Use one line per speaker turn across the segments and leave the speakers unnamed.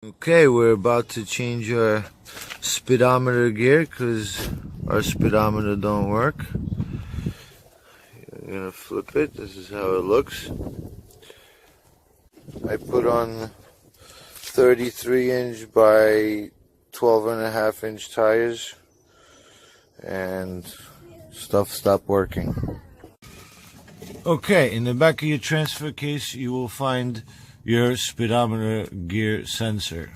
Okay, we're about to change our speedometer gear because our speedometer don't work. I'm gonna flip it. This is how it looks. I put on 33-inch by 12.5-inch tires and stuff stopped working. Okay, in the back of your transfer case you will find your speedometer gear sensor.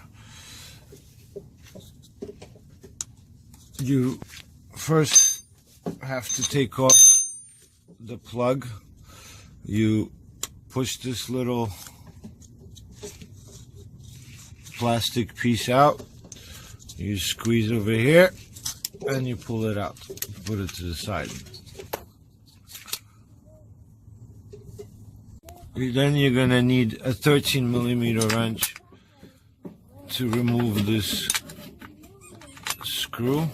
You first have to take off the plug. You push this little plastic piece out, you squeeze over here and you pull it out, put it to the side. Then you're gonna need a 13mm wrench to remove this screw.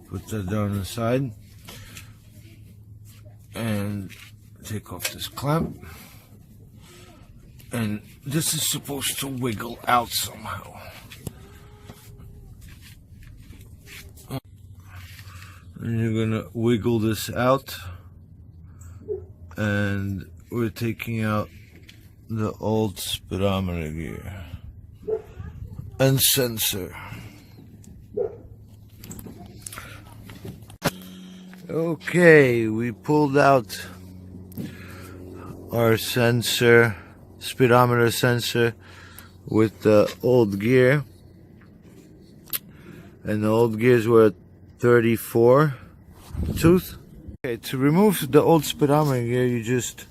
Put that down inside and take off this clamp. And this is supposed to wiggle out somehow. And you're gonna wiggle this out, and we're taking out the old speedometer gear and sensor. Okay, we pulled out our sensor, speedometer sensor, with the old gear, and the old gears were at 34 tooth. Okay, to remove the old speedometer gear, you just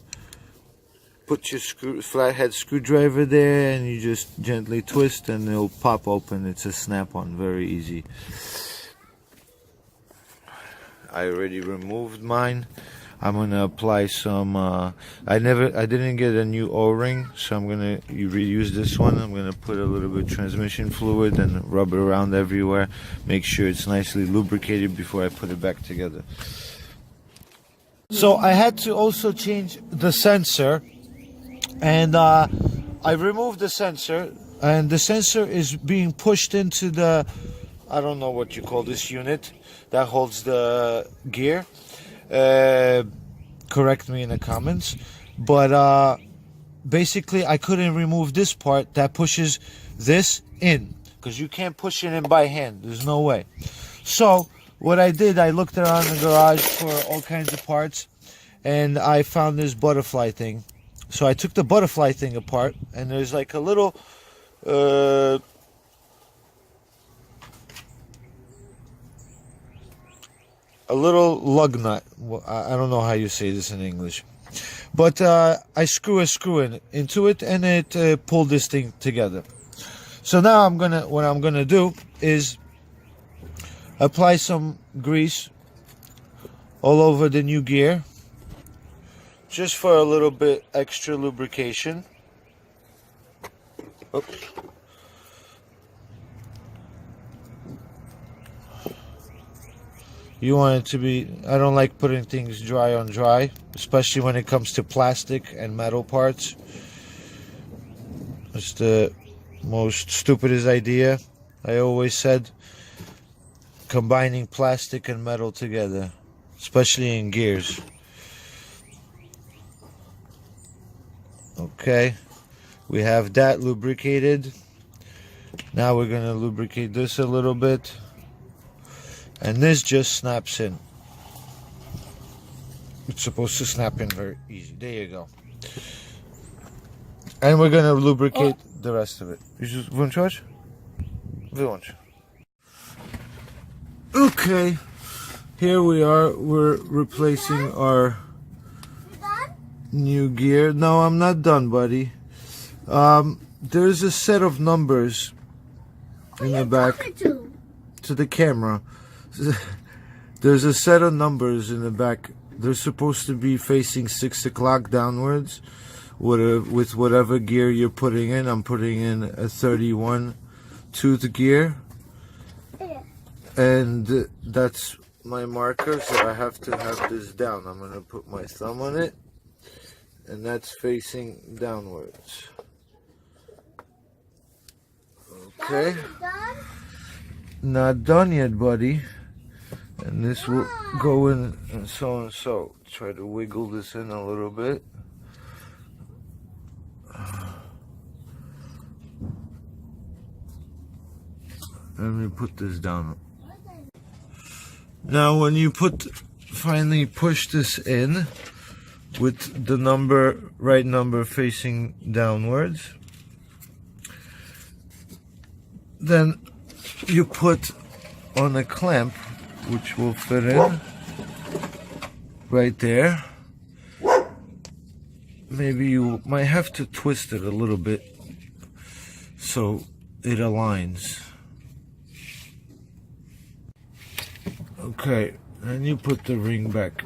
put your flathead screwdriver there and you just gently twist and it'll pop open. It's a snap-on, very easy. I already removed mine. I'm gonna apply some. I didn't get a new O-ring, so I'm gonna reuse this one. I'm gonna put a little bit of transmission fluid and rub it around everywhere. Make sure it's nicely lubricated before I put it back together. So I had to also change the sensor, and I removed the sensor, and the sensor is being pushed into the, I don't know what you call this unit that holds the gear. Correct me in the comments, but basically I couldn't remove this part that pushes this in, because you can't push it in by hand, there's no way. So what I did, I looked around the garage for all kinds of parts and I found this butterfly thing. So I took the butterfly thing apart, and there's like a little lug nut. I don't know how you say this in English, but I screw a screw into it and it pulled this thing together. So now what I'm gonna do is apply some grease all over the new gear, just for a little bit extra lubrication. Oops. You want it to be, I don't like putting things dry on dry, especially when it comes to plastic and metal parts. It's the most stupidest idea. I always said combining plastic and metal together, especially in gears. Okay, we have that lubricated. Now we're going to lubricate this a little bit. And this just snaps in. It's supposed to snap in very easy. There you go. And we're gonna lubricate the rest of it. Okay, here we are. We're replacing our new gear. No, I'm not done, buddy. There's a set of numbers in the back to the camera. There's a set of numbers in the back. They're supposed to be facing 6 o'clock downwards with whatever gear you're putting in. I'm putting in a 31 to the gear, and that's my marker, so I have to have this down. I'm going to put my thumb on it, and that's facing downwards. Okay. Not done yet, buddy. And this will go in and so and so. Try to wiggle this in a little bit. Let me put this down. Now when you finally push this in with the right number facing downwards, then you put on a clamp which will fit in right there. Maybe you might have to twist it a little bit so it aligns. Okay, and you put the ring back.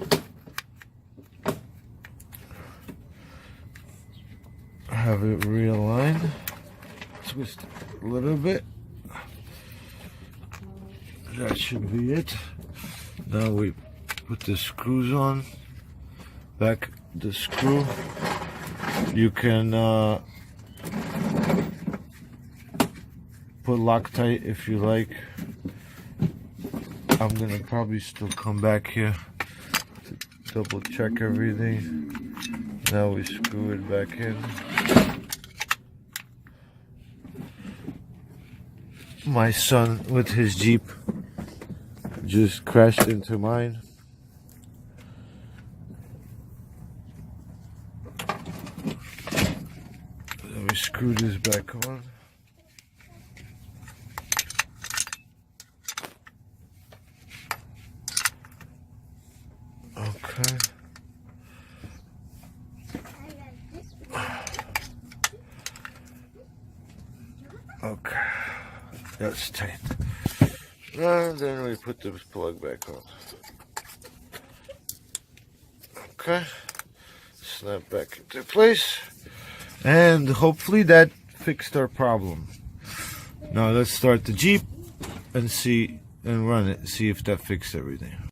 Have it realigned. Twist it a little bit. That should be it. Now we put the screws on. Back the screw. You can put Loctite if you like. I'm gonna probably still come back here to double check everything. Now we screw it back in. My son with his Jeep just crashed into mine. Let me screw this back on. Okay. Okay. That's tight. And then we put this plug back on. Okay. Snap back into place. And hopefully that fixed our problem. Now let's start the Jeep and run it, see if that fixed everything.